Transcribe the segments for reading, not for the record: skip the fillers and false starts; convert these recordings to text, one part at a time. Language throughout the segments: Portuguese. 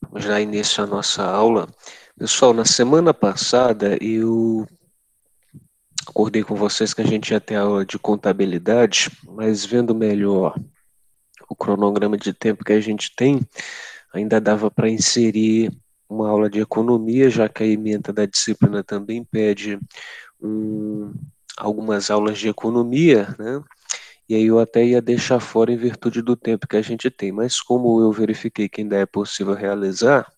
Vamos dar início à nossa aula. Pessoal, na semana passada eu acordei com vocês que a gente ia ter aula de contabilidade, mas vendo melhor o cronograma de tempo que a gente tem, ainda dava para inserir uma aula de economia, já que a ementa da disciplina também pede um, algumas aulas de economia, né? E aí eu até ia deixar fora em virtude do tempo que a gente tem, mas como eu verifiquei que ainda é possível realizar,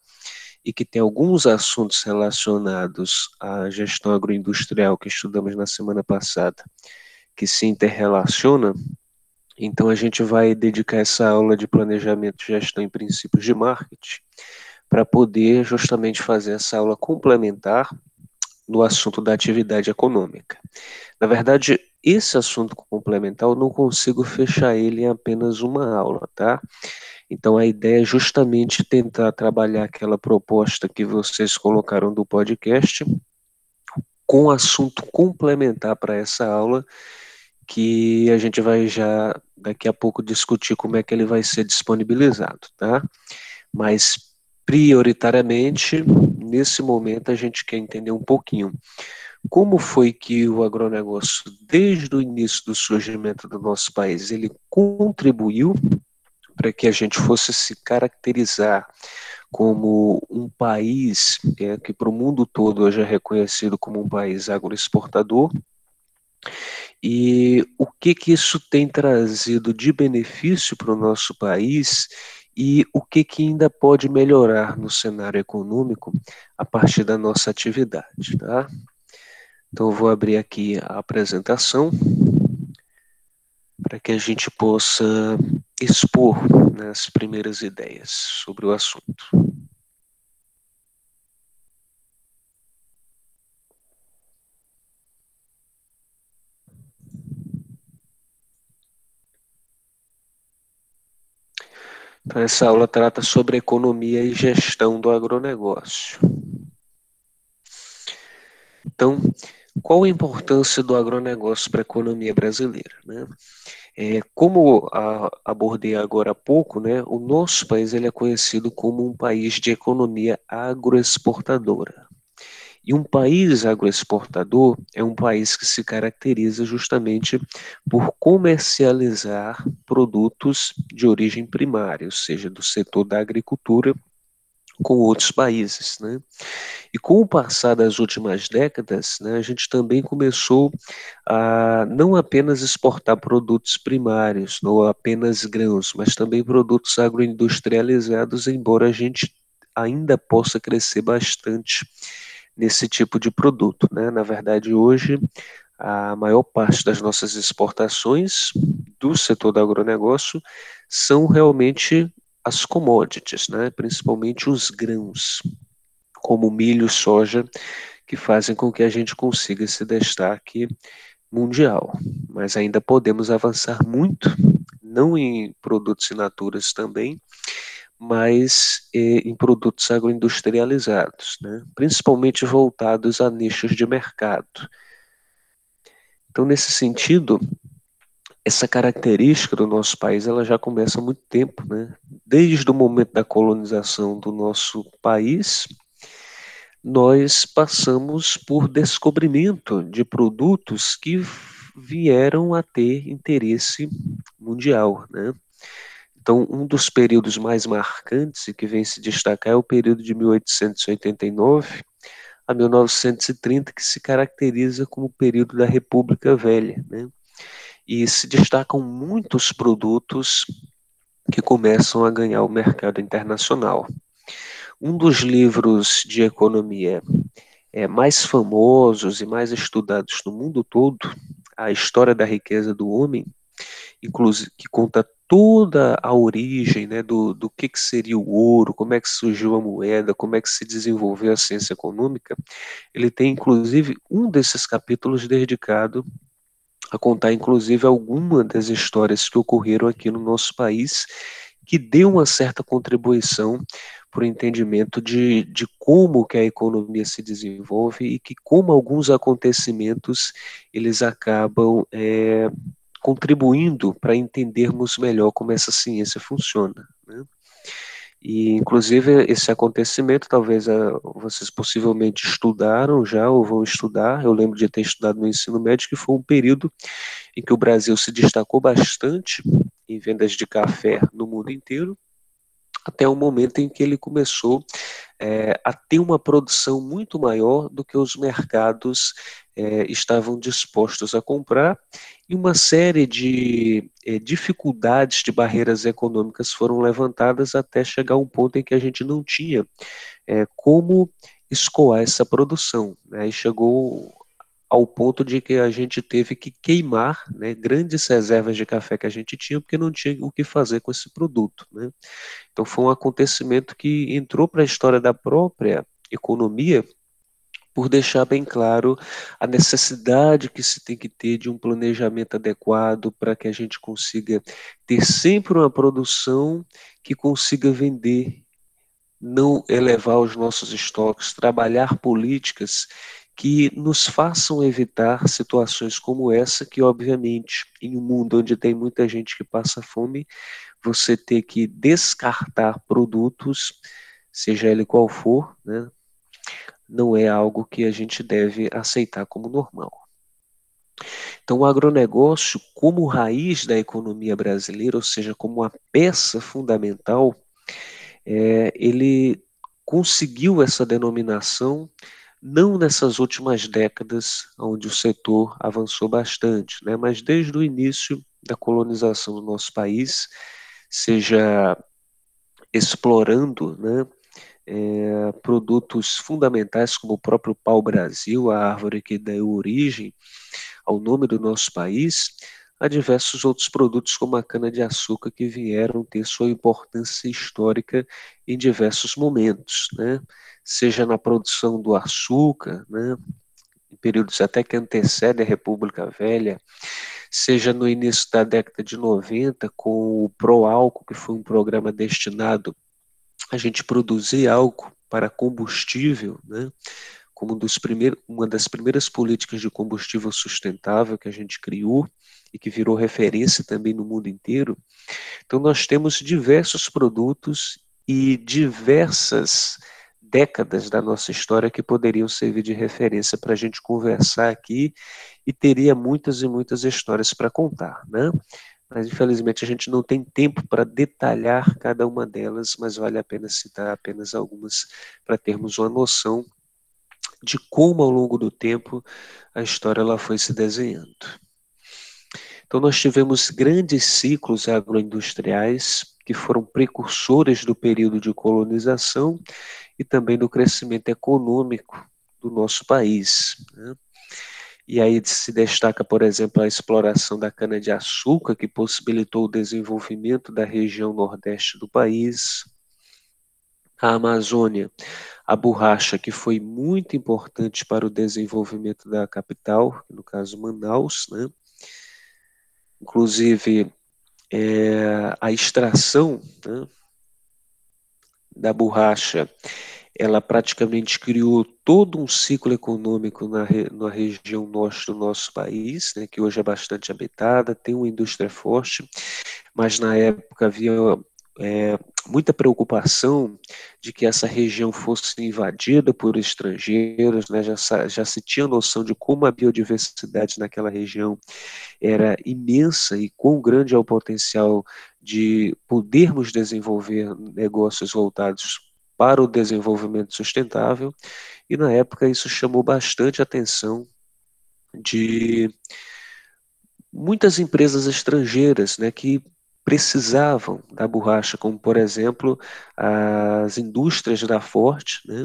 e que tem alguns assuntos relacionados à gestão agroindustrial que estudamos na semana passada, que se interrelaciona, então a gente vai dedicar essa aula de planejamento, gestão e princípios de marketing para poder justamente fazer essa aula complementar no assunto da atividade econômica. Na verdade, esse assunto complementar eu não consigo fechar ele em apenas uma aula, tá? Então, a ideia é justamente tentar trabalhar aquela proposta que vocês colocaram do podcast com um assunto complementar para essa aula, que a gente vai já daqui a pouco discutir como é que ele vai ser disponibilizado, tá? Mas, prioritariamente, nesse momento, a gente quer entender um pouquinho como foi que o agronegócio, desde o início do surgimento do nosso país, ele contribuiu para que a gente fosse se caracterizar como um país que para o mundo todo hoje é reconhecido como um país agroexportador, e o que que isso tem trazido de benefício para o nosso país e o que que ainda pode melhorar no cenário econômico a partir da nossa atividade, tá? Então eu vou abrir aqui a apresentação para que a gente possa expor, né, as primeiras ideias sobre o assunto. Então, essa aula trata sobre economia e gestão do agronegócio. Então, qual a importância do agronegócio para a economia brasileira, né? Como abordei agora há pouco, né, o nosso país ele é conhecido como um país de economia agroexportadora. E um país agroexportador é um país que se caracteriza justamente por comercializar produtos de origem primária, ou seja, do setor da agricultura com outros países, né? E com o passar das últimas décadas, né, a gente também começou a não apenas exportar produtos primários, não apenas grãos, mas também produtos agroindustrializados, embora a gente ainda possa crescer bastante nesse tipo de produto, né? Na verdade, hoje, a maior parte das nossas exportações do setor do agronegócio são realmente as commodities, né? Principalmente os grãos, como milho, soja, que fazem com que a gente consiga esse destaque mundial. Mas ainda podemos avançar muito, não em produtos in naturas também, mas em produtos agroindustrializados, né? Principalmente voltados a nichos de mercado. Então, nesse sentido, essa característica do nosso país ela já começa há muito tempo, né? Desde o momento da colonização do nosso país, nós passamos por descobrimento de produtos que vieram a ter interesse mundial, né? Então, um dos períodos mais marcantes e que vem se destacar é o período de 1889 a 1930, que se caracteriza como o período da República Velha, né? E se destacam muitos produtos que começam a ganhar o mercado internacional. Um dos livros de economia mais famosos e mais estudados no mundo todo, A História da Riqueza do Homem, inclusive que conta toda a origem, né, do que seria o ouro, como é que surgiu a moeda, como é que se desenvolveu a ciência econômica, ele tem inclusive um desses capítulos dedicado a contar inclusive alguma das histórias que ocorreram aqui no nosso país, que deu uma certa contribuição para o entendimento de como que a economia se desenvolve e que como alguns acontecimentos eles acabam contribuindo para entendermos melhor como essa ciência funciona, né? E, inclusive, esse acontecimento, talvez vocês possivelmente estudaram já ou vão estudar. Eu lembro de ter estudado no ensino médio, que foi um período em que o Brasil se destacou bastante em vendas de café no mundo inteiro, até o momento em que ele começou a ter uma produção muito maior do que os mercados estavam dispostos a comprar, e uma série de dificuldades, de barreiras econômicas foram levantadas até chegar a um ponto em que a gente não tinha como escoar essa produção, né? E chegou ao ponto de que a gente teve que queimar, né, grandes reservas de café que a gente tinha, porque não tinha o que fazer com esse produto, né? Então foi um acontecimento que entrou para a história da própria economia, por deixar bem claro a necessidade que se tem que ter de um planejamento adequado para que a gente consiga ter sempre uma produção que consiga vender, não elevar os nossos estoques, trabalhar políticas que nos façam evitar situações como essa, que obviamente, em um mundo onde tem muita gente que passa fome, você ter que descartar produtos, seja ele qual for, né, não é algo que a gente deve aceitar como normal. Então, o agronegócio, como raiz da economia brasileira, ou seja, como uma peça fundamental, ele conseguiu essa denominação não nessas últimas décadas, onde o setor avançou bastante, né, mas desde o início da colonização do nosso país, seja explorando, né, produtos fundamentais como o próprio pau-brasil, a árvore que deu origem ao nome do nosso país, a diversos outros produtos como a cana-de-açúcar que vieram ter sua importância histórica em diversos momentos, né? Seja na produção do açúcar, né, em períodos até que antecedem a República Velha, seja no início da década de 90 com o Proálcool, que foi um programa destinado a gente produzir álcool para combustível, né, como uma das primeiras políticas de combustível sustentável que a gente criou e que virou referência também no mundo inteiro. Então, nós temos diversos produtos e diversas décadas da nossa história que poderiam servir de referência para a gente conversar aqui, e teria muitas e muitas histórias para contar, né? Mas infelizmente a gente não tem tempo para detalhar cada uma delas, mas vale a pena citar apenas algumas para termos uma noção de como ao longo do tempo a história ela foi se desenhando. Então nós tivemos grandes ciclos agroindustriais que foram precursores do período de colonização e também do crescimento econômico do nosso país, né? E aí se destaca, por exemplo, a exploração da cana-de-açúcar, que possibilitou o desenvolvimento da região nordeste do país, a Amazônia, a borracha, que foi muito importante para o desenvolvimento da capital, no caso Manaus, né? Inclusive, a extração, né, da borracha, ela praticamente criou todo um ciclo econômico na região norte do nosso país, né, que hoje é bastante habitada, tem uma indústria forte, mas na época havia é, muita preocupação de que essa região fosse invadida por estrangeiros, né, já se tinha noção de como a biodiversidade naquela região era imensa e quão grande é o potencial de podermos desenvolver negócios voltados para o desenvolvimento sustentável, e na época isso chamou bastante atenção de muitas empresas estrangeiras, né, que precisavam da borracha, como por exemplo as indústrias da Ford, né,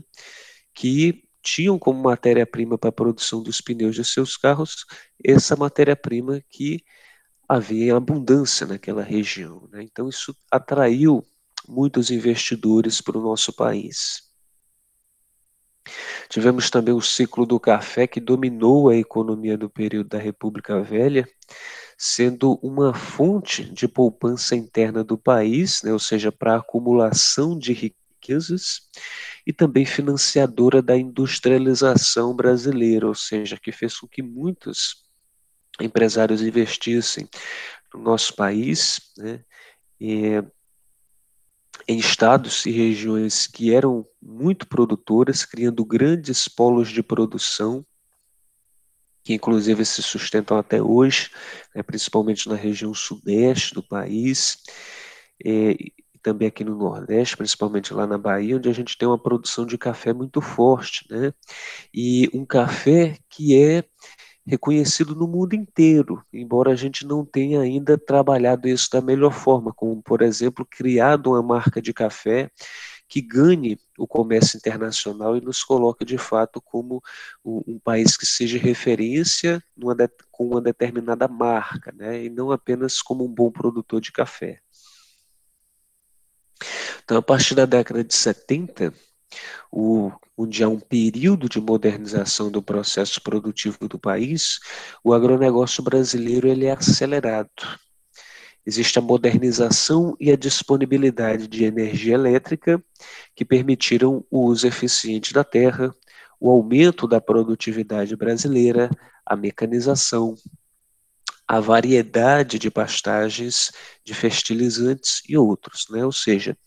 que tinham como matéria-prima para a produção dos pneus de seus carros essa matéria-prima que havia abundância naquela região, né? Então isso atraiu muitos investidores para o nosso país. Tivemos também o ciclo do café, que dominou a economia do período da República Velha, sendo uma fonte de poupança interna do país, né, ou seja, para a acumulação de riquezas, e também financiadora da industrialização brasileira, ou seja, que fez com que muitos empresários investissem no nosso país, né, em estados e regiões que eram muito produtoras, criando grandes polos de produção, que inclusive se sustentam até hoje, né, principalmente na região sudeste do país, e também aqui no Nordeste, principalmente lá na Bahia, onde a gente tem uma produção de café muito forte, né? E um café que é reconhecido no mundo inteiro, embora a gente não tenha ainda trabalhado isso da melhor forma, como, por exemplo, criado uma marca de café que ganhe o comércio internacional e nos coloque de fato como um país que seja referência com uma determinada marca, né? E não apenas como um bom produtor de café. Então, a partir da década de 70, onde há um período de modernização do processo produtivo do país, o agronegócio brasileiro ele é acelerado. Existe a modernização e a disponibilidade de energia elétrica que permitiram o uso eficiente da terra, o aumento da produtividade brasileira, a mecanização, a variedade de pastagens, de fertilizantes e outros, né? Ou seja,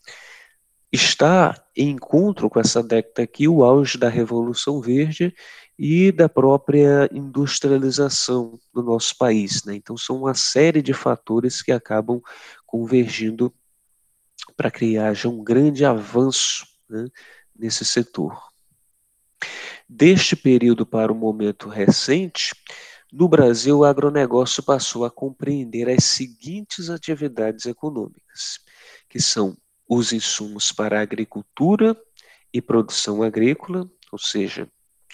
está em encontro com essa década aqui o auge da Revolução Verde e da própria industrialização do nosso país, né? Então são uma série de fatores que acabam convergindo para que haja um grande avanço, né, nesse setor. Deste período para o momento recente, no Brasil, o agronegócio passou a compreender as seguintes atividades econômicas, que são os insumos para a agricultura e produção agrícola, ou seja,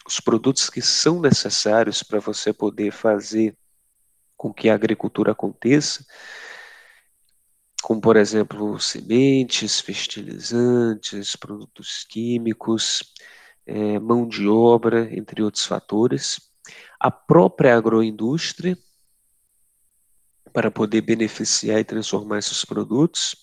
os produtos que são necessários para você poder fazer com que a agricultura aconteça, como, por exemplo, sementes, fertilizantes, produtos químicos, mão de obra, entre outros fatores. A própria agroindústria, para poder beneficiar e transformar esses produtos,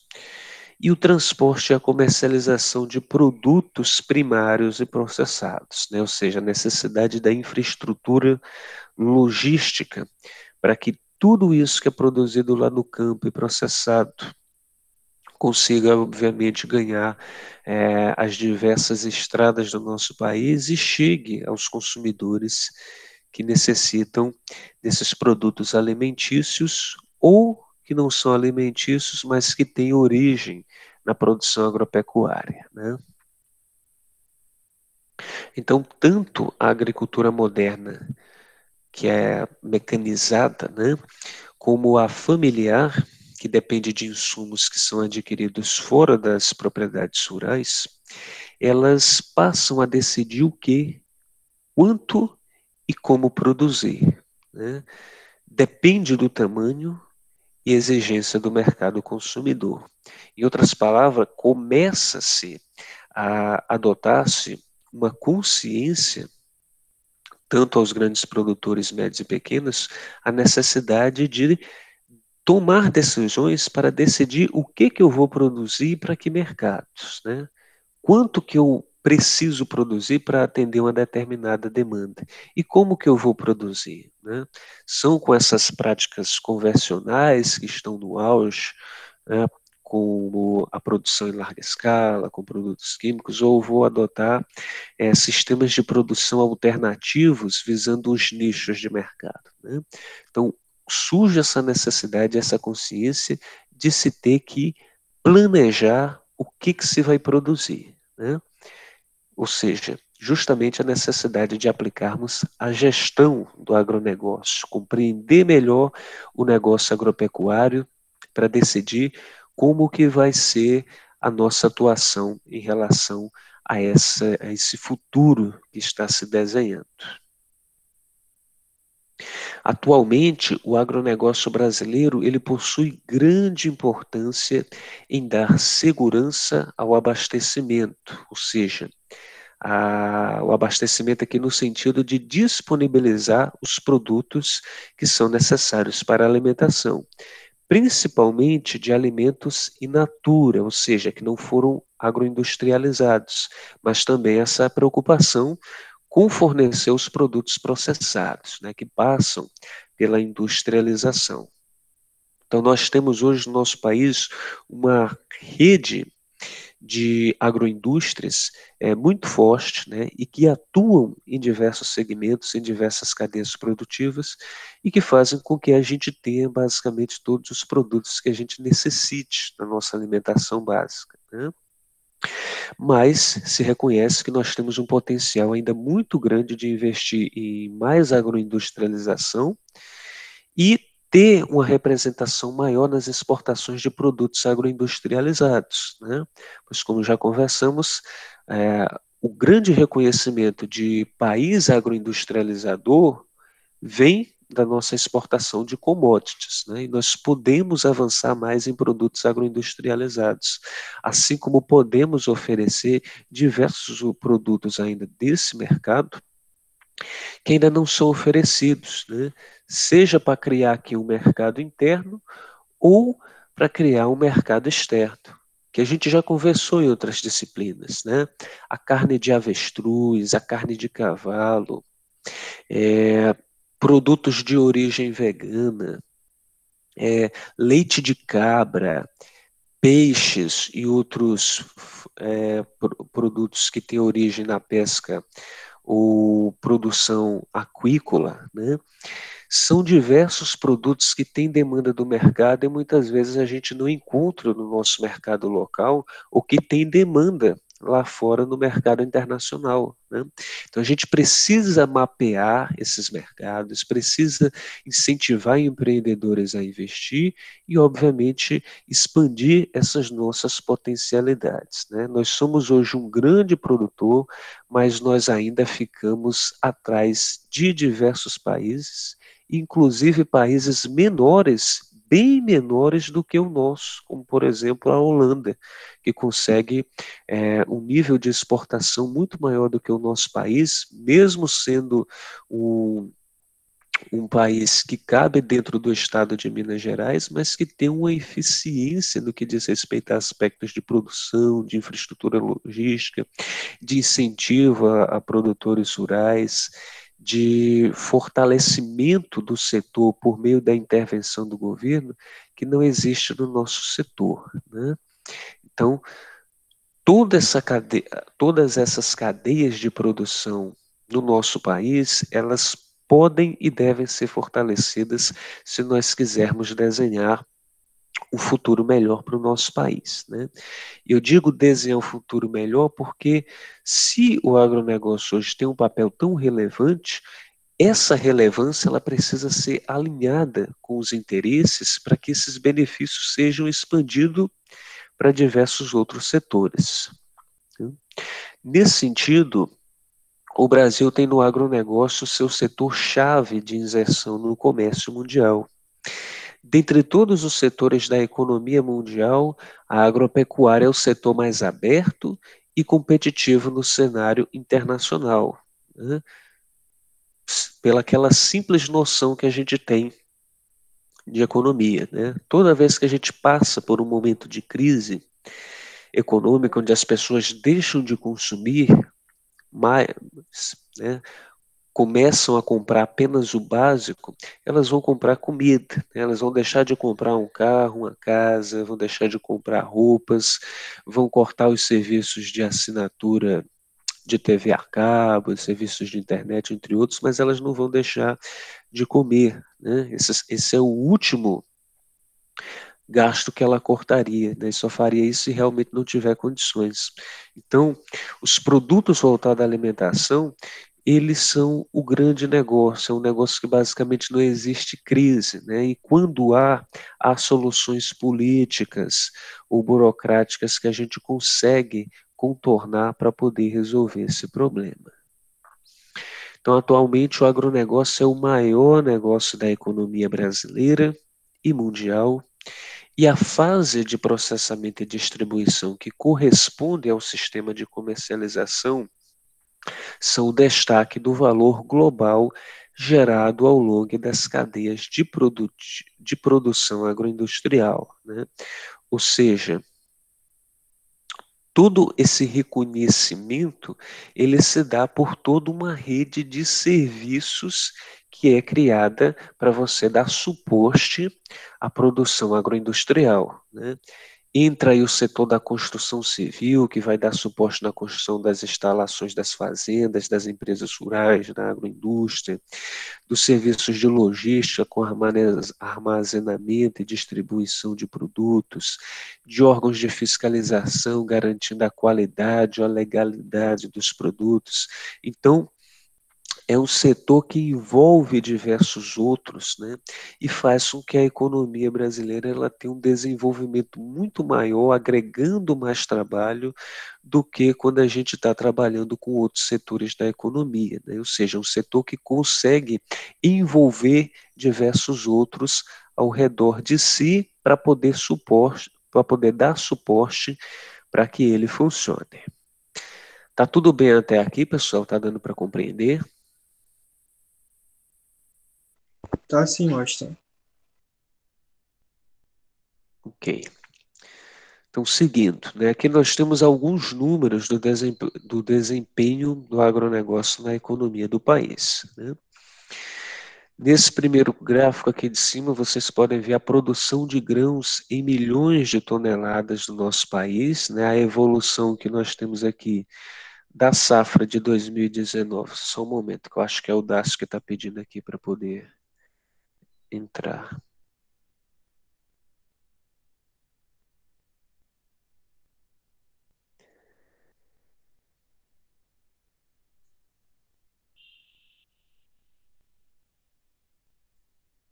e o transporte e a comercialização de produtos primários e processados, né? Ou seja, a necessidade da infraestrutura logística para que tudo isso que é produzido lá no campo e processado consiga, obviamente, ganhar as diversas estradas do nosso país e chegue aos consumidores que necessitam desses produtos alimentícios ou que não são alimentícios, mas que têm origem na produção agropecuária, né? Então, tanto a agricultura moderna, que é mecanizada, né, como a familiar, que depende de insumos que são adquiridos fora das propriedades rurais, elas passam a decidir o que, quanto e como produzir, né? Depende do tamanho e exigência do mercado consumidor. Em outras palavras, começa-se a adotar-se uma consciência, tanto aos grandes produtores médios e pequenos, a necessidade de tomar decisões para decidir o que eu vou produzir e para que mercados, né? Quanto que eu preciso produzir para atender uma determinada demanda e como que eu vou produzir, né? São com essas práticas convencionais que estão no auge, né, como a produção em larga escala, com produtos químicos, ou vou adotar sistemas de produção alternativos visando os nichos de mercado, né? Então, surge essa necessidade, essa consciência de se ter que planejar o que se vai produzir, né? Ou seja, justamente a necessidade de aplicarmos a gestão do agronegócio, compreender melhor o negócio agropecuário para decidir como que vai ser a nossa atuação em relação a esse futuro que está se desenhando. Atualmente, o agronegócio brasileiro ele possui grande importância em dar segurança ao abastecimento, ou seja, o abastecimento aqui no sentido de disponibilizar os produtos que são necessários para a alimentação, principalmente de alimentos in natura, ou seja, que não foram agroindustrializados, mas também essa preocupação com fornecer os produtos processados, né, que passam pela industrialização. Então, nós temos hoje no nosso país uma rede de agroindústrias muito fortes, né, e que atuam em diversos segmentos, em diversas cadeias produtivas, e que fazem com que a gente tenha basicamente todos os produtos que a gente necessite na nossa alimentação básica, né? Mas se reconhece que nós temos um potencial ainda muito grande de investir em mais agroindustrialização e ter uma representação maior nas exportações de produtos agroindustrializados, né? Pois, como já conversamos, é, o grande reconhecimento de país agroindustrializador vem da nossa exportação de commodities, né? E nós podemos avançar mais em produtos agroindustrializados, assim como podemos oferecer diversos produtos ainda desse mercado que ainda não são oferecidos, né? Seja para criar aqui um mercado interno ou para criar um mercado externo, que a gente já conversou em outras disciplinas, né? A carne de avestruz, a carne de cavalo, produtos de origem vegana, leite de cabra, peixes e outros produtos que têm origem na pesca ou produção aquícola, né? São diversos produtos que têm demanda do mercado e muitas vezes a gente não encontra no nosso mercado local o que tem demanda lá fora no mercado internacional, né? Então a gente precisa mapear esses mercados, precisa incentivar empreendedores a investir e, obviamente, expandir essas nossas potencialidades, né? Nós somos hoje um grande produtor, mas nós ainda ficamos atrás de diversos países, inclusive países menores, bem menores do que o nosso, como por exemplo a Holanda, que consegue um nível de exportação muito maior do que o nosso país, mesmo sendo um país que cabe dentro do estado de Minas Gerais, mas que tem uma eficiência no que diz respeito a aspectos de produção, de infraestrutura logística, de incentivo a produtores rurais, de fortalecimento do setor por meio da intervenção do governo, que não existe no nosso setor, né? Então, todas essas cadeias de produção no nosso país, elas podem e devem ser fortalecidas se nós quisermos desenhar um futuro melhor para o nosso país, né? Eu digo desenhar um futuro melhor porque se o agronegócio hoje tem um papel tão relevante, essa relevância ela precisa ser alinhada com os interesses para que esses benefícios sejam expandidos para diversos outros setores. Nesse sentido, o Brasil tem no agronegócio seu setor-chave de inserção no comércio mundial. Dentre todos os setores da economia mundial, a agropecuária é o setor mais aberto e competitivo no cenário internacional, né? Pela aquela simples noção que a gente tem de economia, né? Toda vez que a gente passa por um momento de crise econômica, onde as pessoas deixam de consumir mais, né, começam a comprar apenas o básico, elas vão comprar comida, né? Elas vão deixar de comprar um carro, uma casa, vão deixar de comprar roupas, vão cortar os serviços de assinatura de TV a cabo, serviços de internet, entre outros, mas elas não vão deixar de comer, né? Esse é o último gasto que ela cortaria, né? E só faria isso se realmente não tiver condições. Então, os produtos voltados à alimentação, eles são o grande negócio, é um negócio que basicamente não existe crise, né? E quando há soluções políticas ou burocráticas que a gente consegue contornar para poder resolver esse problema. Então, atualmente, o agronegócio é o maior negócio da economia brasileira e mundial, e a fase de processamento e distribuição que corresponde ao sistema de comercialização são o destaque do valor global gerado ao longo das cadeias de produção agroindustrial, né? Ou seja, todo esse reconhecimento, ele se dá por toda uma rede de serviços que é criada para você dar suporte à produção agroindustrial, né? Entra aí o setor da construção civil, que vai dar suporte na construção das instalações das fazendas, das empresas rurais, da agroindústria, dos serviços de logística com armazenamento e distribuição de produtos, de órgãos de fiscalização garantindo a qualidade, a legalidade dos produtos. Então, é um setor que envolve diversos outros, né, e faz com que a economia brasileira ela tenha um desenvolvimento muito maior, agregando mais trabalho do que quando a gente está trabalhando com outros setores da economia, né, ou seja, um setor que consegue envolver diversos outros ao redor de si para poder dar suporte para que ele funcione. Tá tudo bem até aqui, pessoal? Tá dando para compreender? Tá sim, Washington. Ok. Então, seguindo, né, aqui nós temos alguns números do desempenho do agronegócio na economia do país, né? Nesse primeiro gráfico aqui de cima, vocês podem ver a produção de grãos em milhões de toneladas do nosso país, né? A evolução que nós temos aqui da safra de 2019. Só um momento, que eu acho que é o Dácio que está pedindo aqui para poder entrar.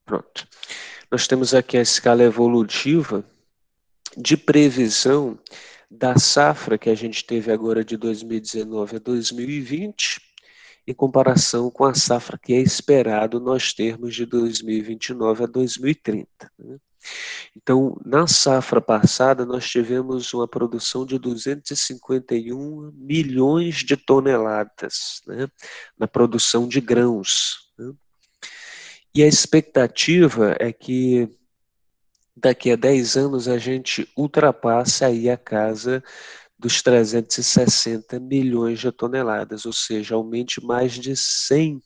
Pronto. Nós temos aqui a escala evolutiva de previsão da safra que a gente teve agora de 2019 a 2020, em comparação com a safra que é esperado nós termos de 2029 a 2030. Né? Então, na safra passada, nós tivemos uma produção de 251 milhões de toneladas, né, na produção de grãos. Né? E a expectativa é que daqui a 10 anos a gente ultrapasse aí a casa dos 360 milhões de toneladas, ou seja, aumente mais de 100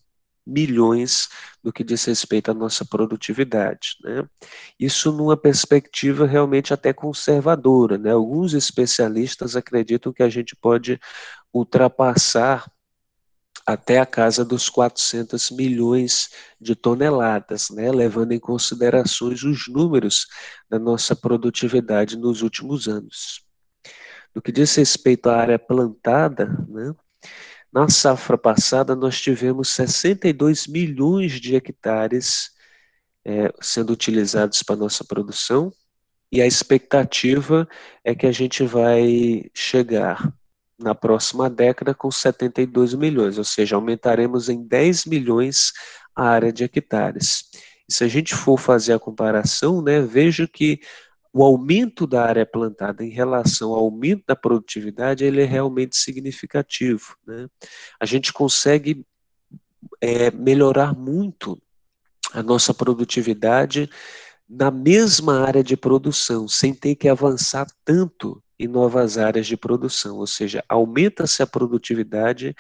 milhões no que diz respeito à nossa produtividade, né? Isso numa perspectiva realmente até conservadora, né? Alguns especialistas acreditam que a gente pode ultrapassar até a casa dos 400 milhões de toneladas, né, levando em considerações os números da nossa produtividade nos últimos anos. No que diz respeito à área plantada, né, na safra passada nós tivemos 62 milhões de hectares sendo utilizados para nossa produção, e a expectativa é que a gente vai chegar na próxima década com 72 milhões, ou seja, aumentaremos em 10 milhões a área de hectares. E se a gente for fazer a comparação, né, veja que o aumento da área plantada em relação ao aumento da produtividade, ele é realmente significativo, né? A gente consegue melhorar muito a nossa produtividade na mesma área de produção, sem ter que avançar tanto em novas áreas de produção, ou seja, aumenta-se a produtividade,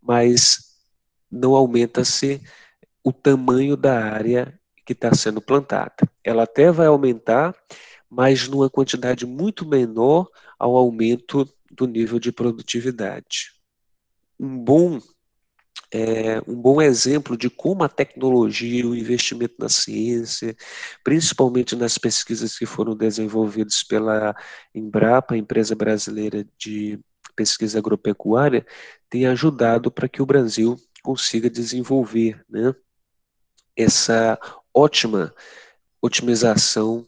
mas não aumenta-se o tamanho da área que está sendo plantada. Ela até vai aumentar, mas numa quantidade muito menor ao aumento do nível de produtividade. Um bom um bom exemplo de como a tecnologia, o investimento na ciência, principalmente nas pesquisas que foram desenvolvidas pela Embrapa, a empresa brasileira de pesquisa agropecuária, tem ajudado para que o Brasil consiga desenvolver, né, essa ótima otimização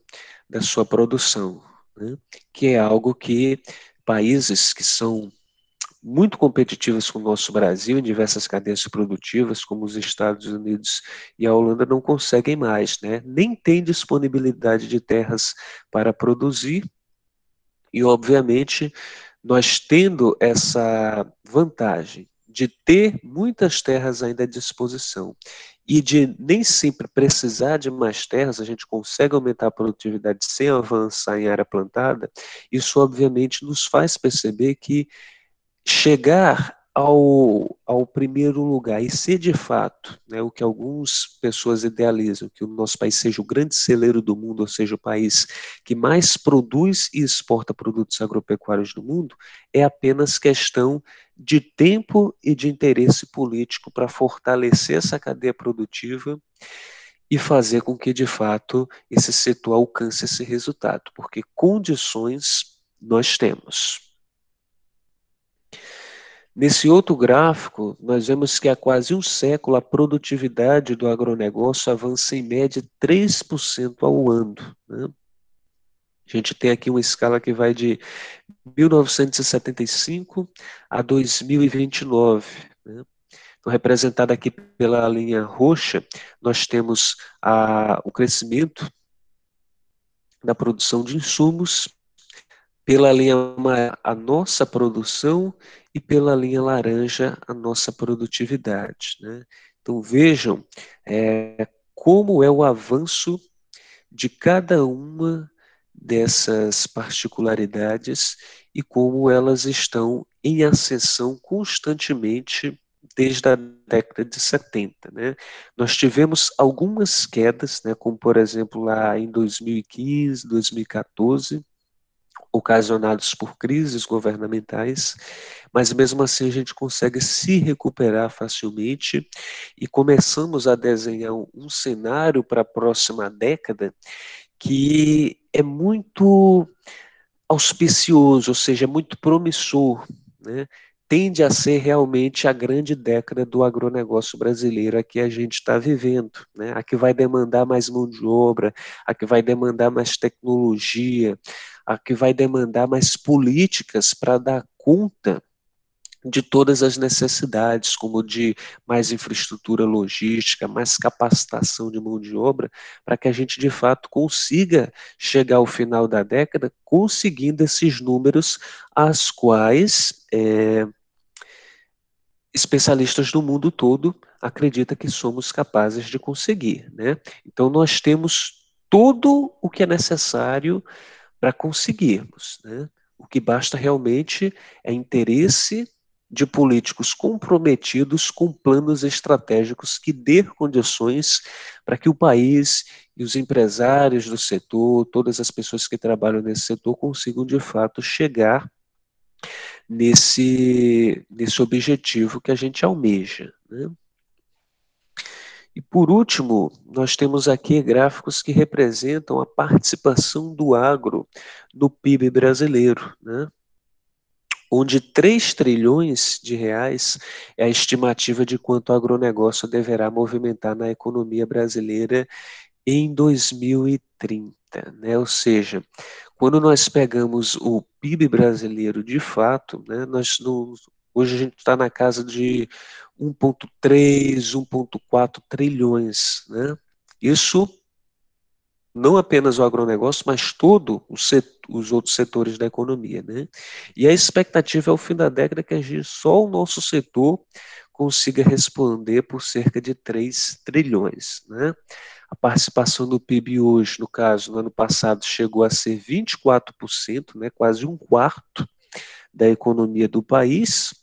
da sua produção, né, que é algo que países que são muito competitivas com o nosso Brasil em diversas cadeias produtivas, como os Estados Unidos e a Holanda, não conseguem mais, né? Nem tem disponibilidade de terras para produzir e, obviamente, nós tendo essa vantagem de ter muitas terras ainda à disposição e de nem sempre precisar de mais terras, a gente consegue aumentar a produtividade sem avançar em área plantada, isso obviamente nos faz perceber que chegar ao primeiro lugar e ser de fato, né, o que algumas pessoas idealizam, que o nosso país seja o grande celeiro do mundo, ou seja, o país que mais produz e exporta produtos agropecuários do mundo, é apenas questão de tempo e de interesse político para fortalecer essa cadeia produtiva e fazer com que, de fato, esse setor alcance esse resultado, porque condições nós temos. Nesse outro gráfico, nós vemos que há quase um século a produtividade do agronegócio avança em média 3% ao ano, né? A gente tem aqui uma escala que vai de 1975 a 2029, né? Então, representada aqui pela linha roxa, nós temos o crescimento da produção de insumos, pela linha amarela, a nossa produção, e pela linha laranja, a nossa produtividade, né? Então vejam como é o avanço de cada uma dessas particularidades e como elas estão em ascensão constantemente desde a década de 70, né? Nós tivemos algumas quedas, né, como por exemplo lá em 2015, 2014, ocasionados por crises governamentais, mas mesmo assim a gente consegue se recuperar facilmente e começamos a desenhar um cenário para a próxima década que é muito auspicioso, ou seja, muito promissor, né? Tende a ser realmente a grande década do agronegócio brasileiro a que a gente está vivendo, né? A que vai demandar mais mão de obra, a que vai demandar mais tecnologia, a que vai demandar mais políticas para dar conta de todas as necessidades, como de mais infraestrutura logística, mais capacitação de mão de obra, para que a gente de fato consiga chegar ao final da década conseguindo esses números, as quais especialistas do mundo todo acreditam que somos capazes de conseguir, né? Então nós temos tudo o que é necessário para conseguirmos, né? O que basta realmente é interesse de políticos comprometidos com planos estratégicos que dê condições para que o país e os empresários do setor, todas as pessoas que trabalham nesse setor consigam de fato chegar nesse objetivo que a gente almeja, né? E por último, nós temos aqui gráficos que representam a participação do agro no PIB brasileiro, né? Onde 3 trilhões de reais é a estimativa de quanto o agronegócio deverá movimentar na economia brasileira em 2030, né? Ou seja, quando nós pegamos o PIB brasileiro de fato, né, hoje a gente está na casa de 1,3, 1,4 trilhões, né? Isso não apenas o agronegócio, mas todos os outros setores da economia, né? E a expectativa é ao fim da década que só o nosso setor consiga responder por cerca de 3 trilhões, né? A participação do PIB hoje, no caso, no ano passado, chegou a ser 24%, né, quase um quarto da economia do país,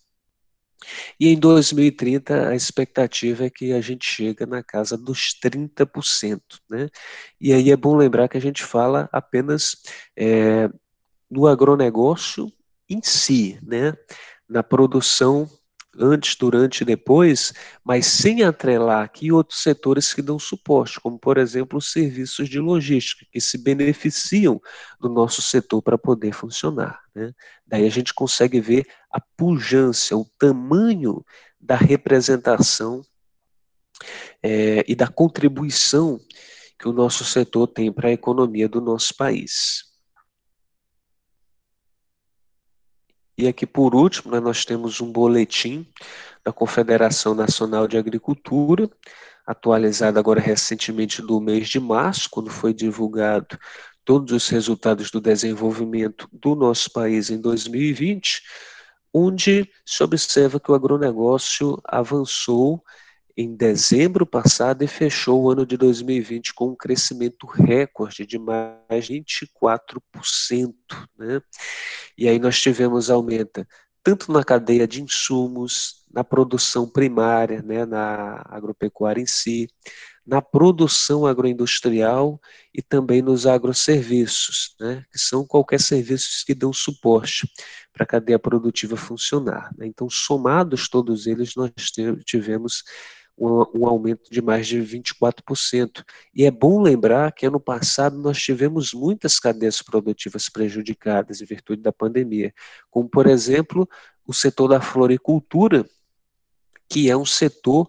e em 2030 a expectativa é que a gente chega na casa dos 30%, né? E aí é bom lembrar que a gente fala apenas no agronegócio em si, né? Na produção antes, durante e depois, mas sem atrelar aqui outros setores que dão suporte, como por exemplo os serviços de logística, que se beneficiam do nosso setor para poder funcionar, né? Daí a gente consegue ver a pujança, o tamanho da representação e da contribuição que o nosso setor tem para a economia do nosso país. E aqui, por último, né, nós temos um boletim da Confederação Nacional de Agricultura, atualizado agora recentemente do mês de março, quando foi divulgado todos os resultados do desenvolvimento do nosso país em 2020, onde se observa que o agronegócio avançou em dezembro passado e fechou o ano de 2020 com um crescimento recorde de mais de 24%, né? E aí nós tivemos aumento tanto na cadeia de insumos, na produção primária, né, na agropecuária em si, na produção agroindustrial e também nos agroserviços, né, que são qualquer serviços que dão suporte para a cadeia produtiva funcionar, né. Então, somados todos eles, nós tivemos um aumento de mais de 24%. E é bom lembrar que ano passado nós tivemos muitas cadeias produtivas prejudicadas em virtude da pandemia, como, por exemplo, o setor da floricultura, que é um setor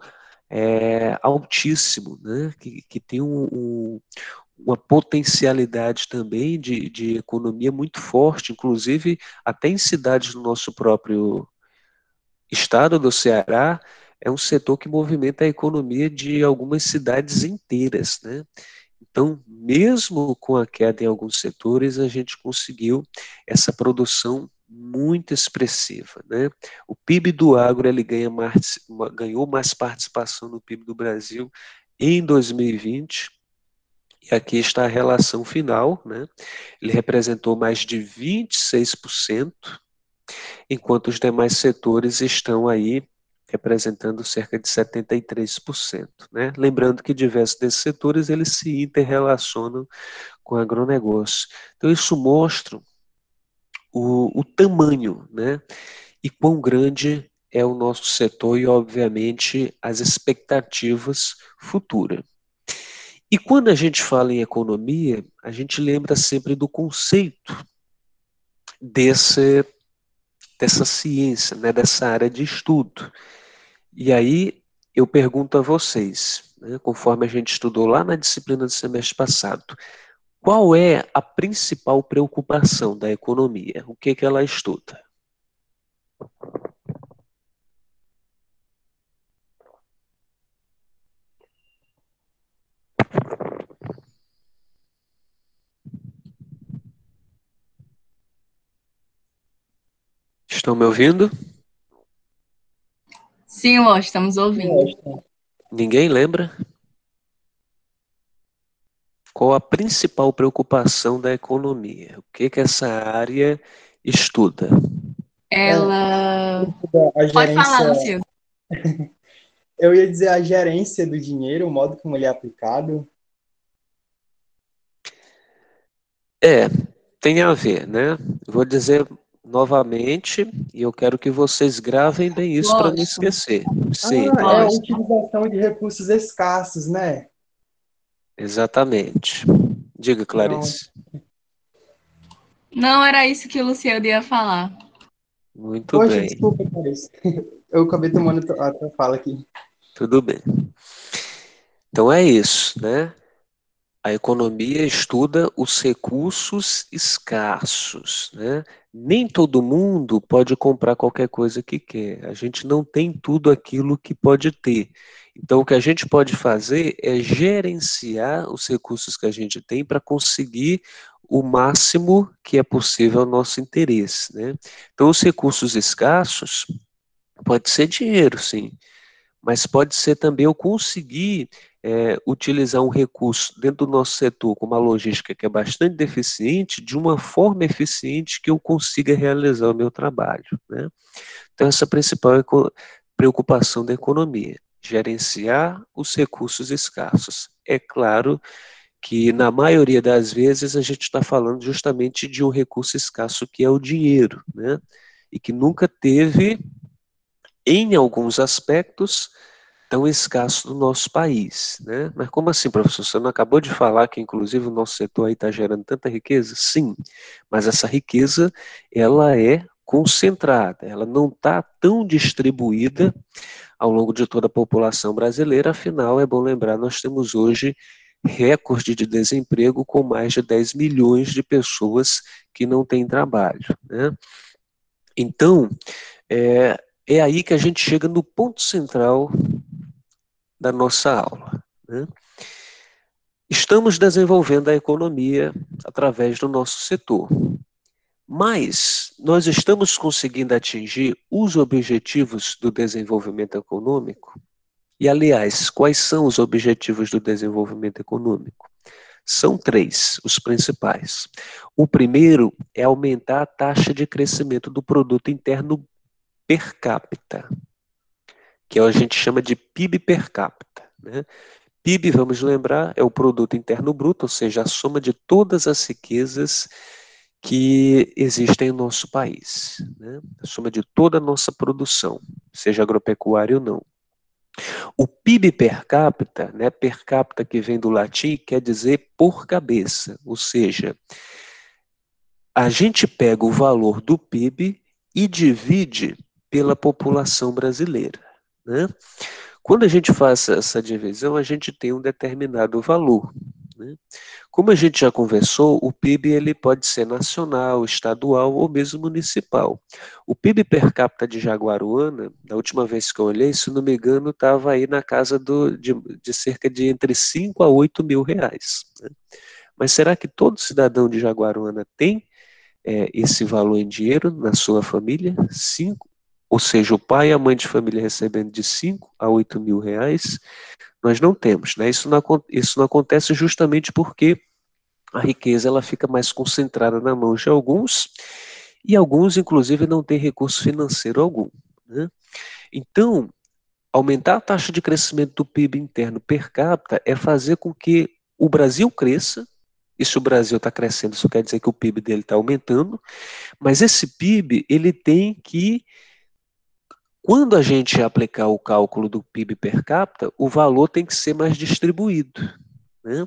altíssimo, né? que tem uma potencialidade também de economia muito forte, inclusive até em cidades do nosso próprio estado do Ceará, é um setor que movimenta a economia de algumas cidades inteiras, né? Então, mesmo com a queda em alguns setores, a gente conseguiu essa produção muito expressiva, né? O PIB do agro ele ganhou mais participação no PIB do Brasil em 2020, e aqui está a relação final, né? Ele representou mais de 26%, enquanto os demais setores estão aí representando cerca de 73%, né? Lembrando que diversos desses setores eles se interrelacionam com o agronegócio. Então isso mostra o tamanho, né? E quão grande é o nosso setor e, obviamente, as expectativas futuras. E quando a gente fala em economia, a gente lembra sempre do conceito dessa ciência, né, dessa área de estudo. E aí eu pergunto a vocês, né, conforme a gente estudou lá na disciplina do semestre passado, qual é a principal preocupação da economia? O que que ela estuda? Estão me ouvindo? Sim, Washington, estamos ouvindo. Ninguém lembra? Qual a principal preocupação da economia? O que que essa área estuda? Ela. A Pode falar, gerência, Lucio. eu ia dizer a gerência do dinheiro, o modo como ele é aplicado. Tem a ver, né? Vou dizer novamente, e eu quero que vocês gravem bem isso para não Washington. esquecer. Sim, Ah, é a Clarice. Washington. utilização de recursos escassos, né? Exatamente. Diga, Pronto. Clarice. Não era isso que o Luciano ia falar. Muito Poxa, bem, desculpa, Clarice. Eu acabei tomando a tua fala aqui. tudo bem. Então é isso, né? A economia estuda os recursos escassos, né? Nem todo mundo pode comprar qualquer coisa que quer. A gente não tem tudo aquilo que pode ter. Então, o que a gente pode fazer é gerenciar os recursos que a gente tem para conseguir o máximo que é possível ao nosso interesse, né? Então, os recursos escassos pode ser dinheiro, sim, mas pode ser também eu conseguir utilizar um recurso dentro do nosso setor com uma logística que é bastante deficiente, de uma forma eficiente que eu consiga realizar o meu trabalho, né? Então, essa é a principal preocupação da economia, gerenciar os recursos escassos. É claro que, na maioria das vezes, a gente está falando justamente de um recurso escasso que é o dinheiro, né? E que nunca teve, em alguns aspectos, tão escasso no nosso país, né? Mas como assim, professor? Você não acabou de falar que, inclusive, o nosso setor aí está gerando tanta riqueza? Sim, mas essa riqueza, ela é concentrada, ela não está tão distribuída ao longo de toda a população brasileira, afinal, é bom lembrar, nós temos hoje recorde de desemprego com mais de 10 milhões de pessoas que não têm trabalho, né? Então, é aí que a gente chega no ponto central da nossa aula, né? Estamos desenvolvendo a economia através do nosso setor, mas nós estamos conseguindo atingir os objetivos do desenvolvimento econômico? E, aliás, quais são os objetivos do desenvolvimento econômico? São três, os principais. O primeiro é aumentar a taxa de crescimento do produto interno per capita, que a gente chama de PIB per capita, né? PIB, vamos lembrar, é o produto interno bruto, ou seja, a soma de todas as riquezas que existem no nosso país, né? A soma de toda a nossa produção, seja agropecuária ou não. O PIB per capita, né, per capita que vem do latim, quer dizer por cabeça, ou seja, a gente pega o valor do PIB e divide pela população brasileira, né? Quando a gente faz essa divisão, a gente tem um determinado valor, né? Como a gente já conversou, o PIB ele pode ser nacional, estadual ou mesmo municipal. O PIB per capita de Jaguaruana, da última vez que eu olhei, se não me engano, estava aí na casa de cerca de entre 5 a 8 mil reais, né? Mas será que todo cidadão de Jaguaruana tem esse valor em dinheiro na sua família? Ou seja, o pai e a mãe de família recebendo de 5 a 8 mil reais? Nós não temos, né? Isso não acontece justamente porque a riqueza ela fica mais concentrada na mão de alguns, e alguns, inclusive, não têm recurso financeiro algum, né? Então, aumentar a taxa de crescimento do PIB interno per capita é fazer com que o Brasil cresça, e se o Brasil está crescendo, isso quer dizer que o PIB dele está aumentando, mas esse PIB, ele tem que, quando a gente aplicar o cálculo do PIB per capita, o valor tem que ser mais distribuído, né?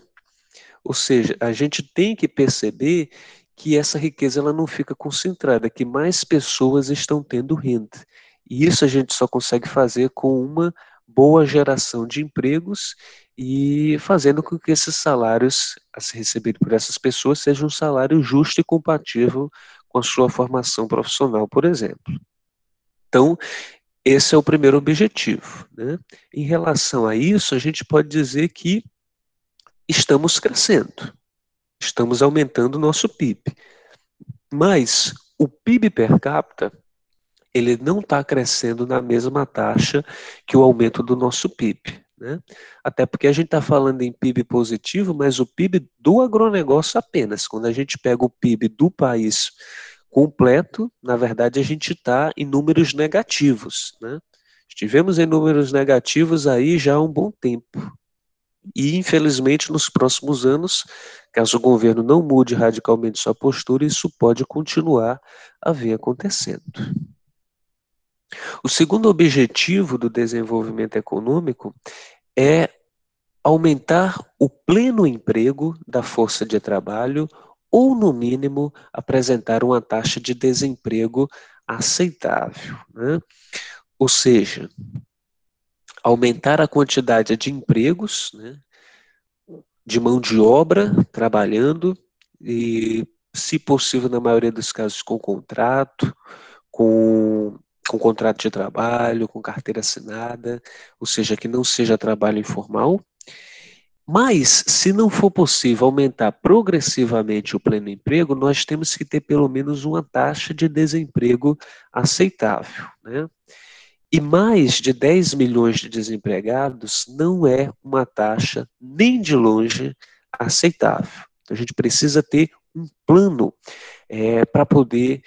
Ou seja, a gente tem que perceber que essa riqueza ela não fica concentrada, que mais pessoas estão tendo renda. E isso a gente só consegue fazer com uma boa geração de empregos e fazendo com que esses salários a ser recebido por essas pessoas sejam um salário justo e compatível com a sua formação profissional, por exemplo. Então, esse é o primeiro objetivo, né? Em relação a isso, a gente pode dizer que estamos crescendo. Estamos aumentando o nosso PIB. Mas o PIB per capita, ele não está crescendo na mesma taxa que o aumento do nosso PIB, né? Até porque a gente está falando em PIB positivo, mas o PIB do agronegócio apenas. Quando a gente pega o PIB do país completo, na verdade a gente está em números negativos, né? Estivemos em números negativos aí já há um bom tempo. E, infelizmente, nos próximos anos, caso o governo não mude radicalmente sua postura, isso pode continuar a vir acontecendo. O segundo objetivo do desenvolvimento econômico é aumentar o pleno emprego da força de trabalho ou, no mínimo, apresentar uma taxa de desemprego aceitável, né? Ou seja, aumentar a quantidade de empregos, né, de mão de obra trabalhando e, se possível, na maioria dos casos, com contrato, com contrato de trabalho, com carteira assinada, ou seja, que não seja trabalho informal. Mas, se não for possível aumentar progressivamente o pleno emprego, nós temos que ter pelo menos uma taxa de desemprego aceitável, né? E mais de 10 milhões de desempregados não é uma taxa nem de longe aceitável. Então, a gente precisa ter um plano para poder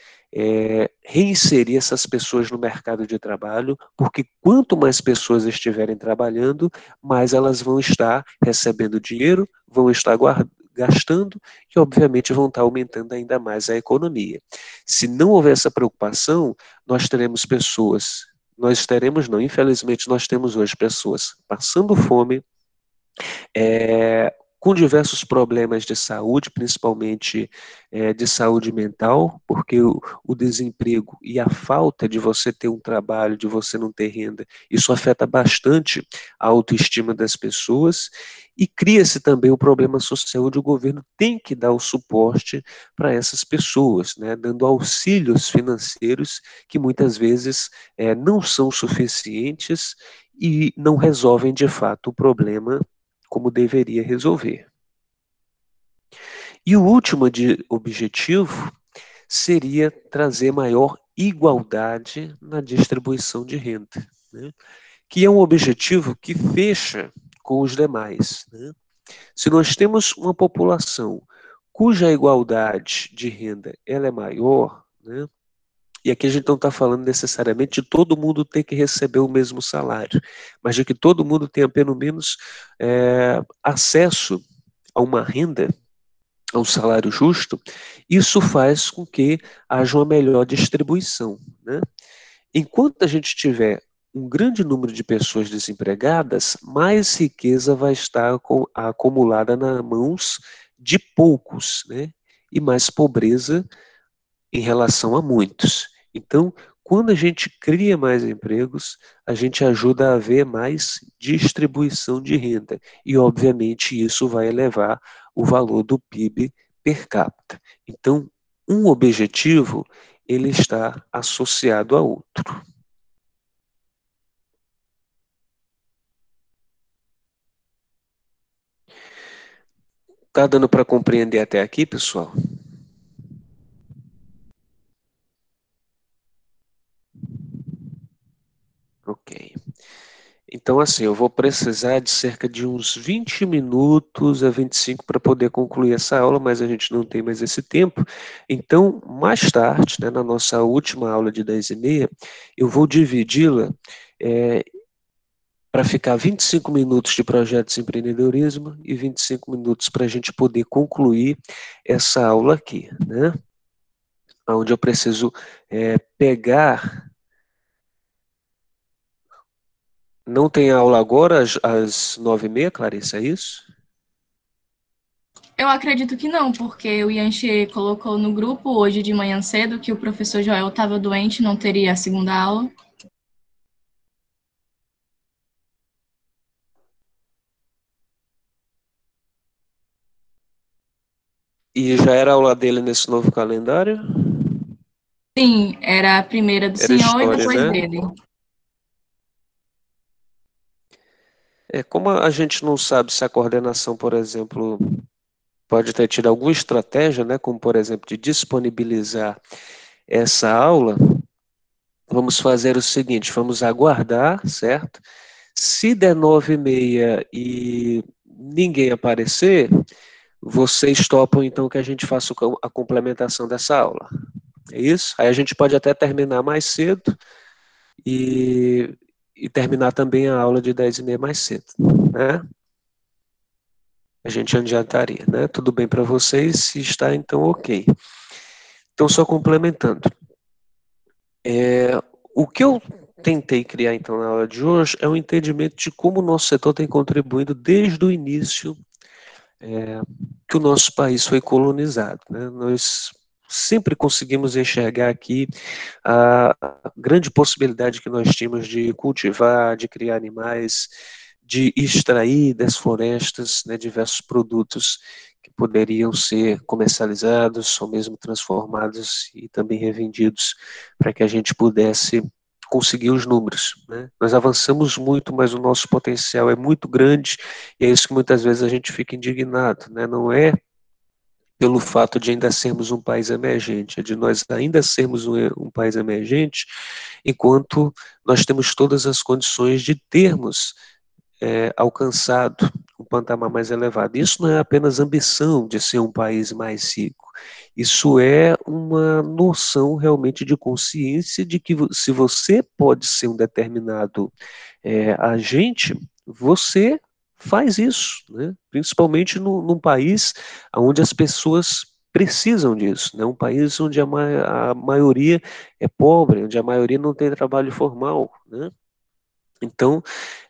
reinserir essas pessoas no mercado de trabalho, porque quanto mais pessoas estiverem trabalhando, mais elas vão estar recebendo dinheiro, vão estar gastando e, obviamente, vão estar aumentando ainda mais a economia. Se não houver essa preocupação, nós teremos pessoas. Nós teremos, não, infelizmente, nós temos hoje pessoas passando fome, com diversos problemas de saúde, principalmente de saúde mental, porque o desemprego e a falta de você ter um trabalho, de você não ter renda, isso afeta bastante a autoestima das pessoas e cria-se também o problema social onde o governo tem que dar o suporte para essas pessoas, né, dando auxílios financeiros que muitas vezes não são suficientes e não resolvem de fato o problema como deveria resolver. E o último objetivo seria trazer maior igualdade na distribuição de renda, né? Que é um objetivo que fecha com os demais, né? Se nós temos uma população cuja igualdade de renda ela é maior, né, E aqui a gente não está falando necessariamente de todo mundo ter que receber o mesmo salário, mas de que todo mundo tenha pelo menos acesso a uma renda, a um salário justo. Isso faz com que haja uma melhor distribuição, né? Enquanto a gente tiver um grande número de pessoas desempregadas, mais riqueza vai estar acumulada nas mãos de poucos, né? E mais pobreza em relação a muitos. Então, quando a gente cria mais empregos, a gente ajuda a haver mais distribuição de renda. E, obviamente, isso vai elevar o valor do PIB per capita. Então, um objetivo, ele está associado a outro. Tá dando para compreender até aqui, pessoal? Ok. Então, assim, eu vou precisar de cerca de uns 20 minutos a 25 para poder concluir essa aula, mas a gente não tem mais esse tempo. Então, mais tarde, né, na nossa última aula de 10h30, eu vou dividi-la para ficar 25 minutos de projetos de empreendedorismo e 25 minutos para a gente poder concluir essa aula aqui, né? Onde eu preciso pegar. Não tem aula agora às 9h30, Clarissa, é isso? Eu acredito que não, porque o Yanchi colocou no grupo hoje de manhã cedo que o professor Joel estava doente, não teria a segunda aula. E já era aula dele nesse novo calendário? Sim, era a primeira do Era senhor e história, depois né? dele. Como a gente não sabe se a coordenação, por exemplo, pode ter tido alguma estratégia, né? Como, por exemplo, de disponibilizar essa aula, vamos fazer o seguinte, vamos aguardar, certo? Se der 9h30 e ninguém aparecer, vocês topam então que a gente faça a complementação dessa aula. É isso? Aí a gente pode até terminar mais cedo e terminar também a aula de 10h30 mais cedo, né? A gente adiantaria, né? Tudo bem para vocês? Se está, então ok. Então, só complementando. O que eu tentei criar, então, na aula de hoje é um entendimento de como o nosso setor tem contribuído desde o início que o nosso país foi colonizado, né? Nós sempre conseguimos enxergar aqui a grande possibilidade que nós tínhamos de cultivar, de criar animais, de extrair das florestas, né, diversos produtos que poderiam ser comercializados ou mesmo transformados e também revendidos para que a gente pudesse conseguir os números, né? Nós avançamos muito, mas o nosso potencial é muito grande e é isso que muitas vezes a gente fica indignado, né? Não é pelo fato de ainda sermos um país emergente, é de nós ainda sermos um país emergente, enquanto nós temos todas as condições de termos alcançado um patamar mais elevado. Isso não é apenas ambição de ser um país mais rico, isso é uma noção realmente de consciência de que se você pode ser um determinado agente, você faz isso, né? Principalmente num país onde as pessoas precisam disso, né? Um país onde a maioria é pobre, onde a maioria não tem trabalho formal, né? Então,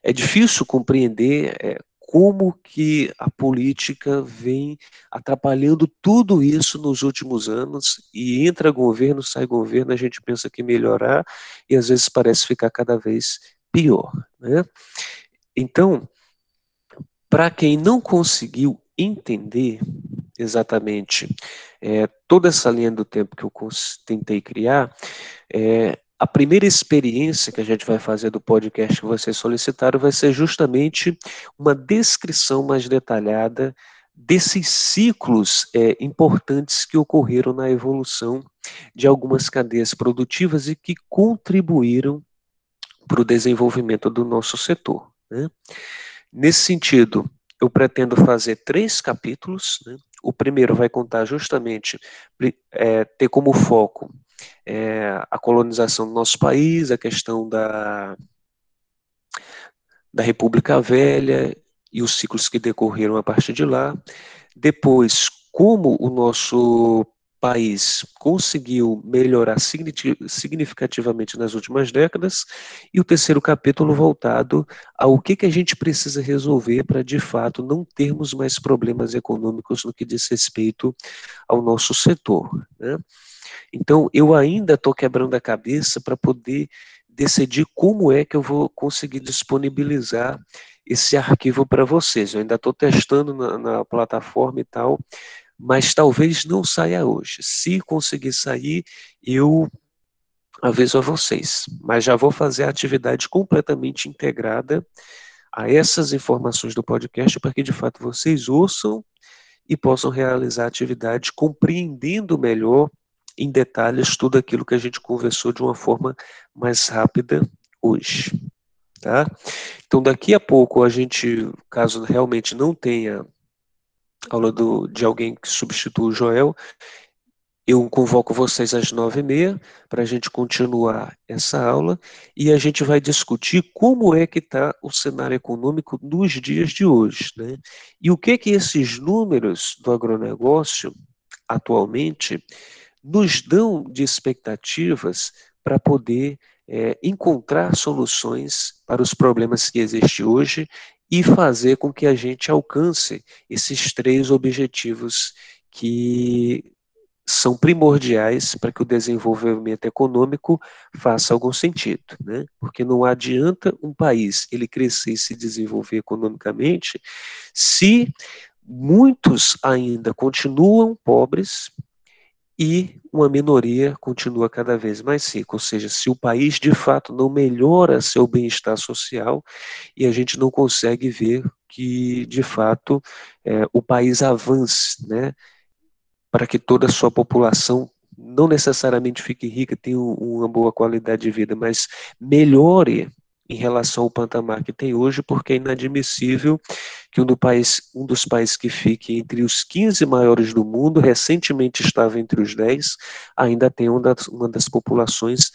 é difícil compreender como que a política vem atrapalhando tudo isso nos últimos anos, e entra governo, sai governo, a gente pensa que melhorar, e às vezes parece ficar cada vez pior, né? Então, para quem não conseguiu entender exatamente toda essa linha do tempo que eu tentei criar, a primeira experiência que a gente vai fazer do podcast que vocês solicitaram vai ser justamente uma descrição mais detalhada desses ciclos importantes que ocorreram na evolução de algumas cadeias produtivas e que contribuíram para o desenvolvimento do nosso setor, né? Nesse sentido, eu pretendo fazer 3 capítulos, né? O primeiro vai contar justamente, ter como foco a colonização do nosso país, a questão da República Velha e os ciclos que decorreram a partir de lá. Depois, como o nosso país conseguiu melhorar significativamente nas últimas décadas, e o terceiro capítulo voltado ao que a gente precisa resolver para, de fato, não termos mais problemas econômicos no que diz respeito ao nosso setor, né? Então, eu ainda estou quebrando a cabeça para poder decidir como é que eu vou conseguir disponibilizar esse arquivo para vocês. Eu ainda estou testando na plataforma e tal, mas talvez não saia hoje. Se conseguir sair, eu aviso a vocês. Mas já vou fazer a atividade completamente integrada a essas informações do podcast para que, de fato, vocês ouçam e possam realizar a atividade compreendendo melhor em detalhes tudo aquilo que a gente conversou de uma forma mais rápida hoje, tá? Então, daqui a pouco a gente, caso realmente não tenha aula de alguém que substitua o Joel, eu convoco vocês às 9h30 para a gente continuar essa aula e a gente vai discutir como é que está o cenário econômico nos dias de hoje, né? E o que esses números do agronegócio atualmente nos dão de expectativas para poder encontrar soluções para os problemas que existem hoje e fazer com que a gente alcance esses 3 objetivos que são primordiais para que o desenvolvimento econômico faça algum sentido, né? Porque não adianta um país ele crescer e se desenvolver economicamente se muitos ainda continuam pobres e uma minoria continua cada vez mais rica, ou seja, se o país de fato não melhora seu bem-estar social e a gente não consegue ver que de fato o país avance, né, para que toda a sua população não necessariamente fique rica, tenha uma boa qualidade de vida, mas melhore em relação ao patamar que tem hoje, porque é inadmissível que um dos países que fique entre os 15 maiores do mundo, recentemente estava entre os 10, ainda tem uma das populações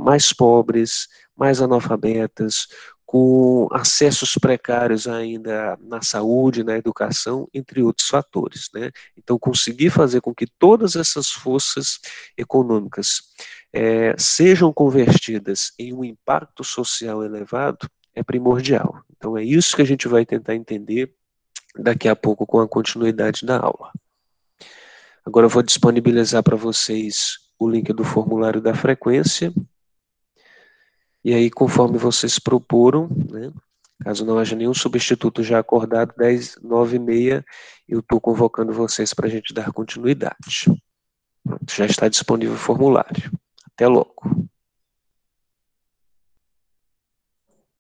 mais pobres, mais analfabetas, com acessos precários ainda na saúde, na educação, entre outros fatores, né? Então, conseguir fazer com que todas essas forças econômicas sejam convertidas em um impacto social elevado é primordial. Então, é isso que a gente vai tentar entender daqui a pouco com a continuidade da aula. Agora eu vou disponibilizar para vocês o link do formulário da frequência. E aí, conforme vocês proporam, né, caso não haja nenhum substituto já acordado, 9h30, eu estou convocando vocês para a gente dar continuidade. Pronto, já está disponível o formulário. Até logo.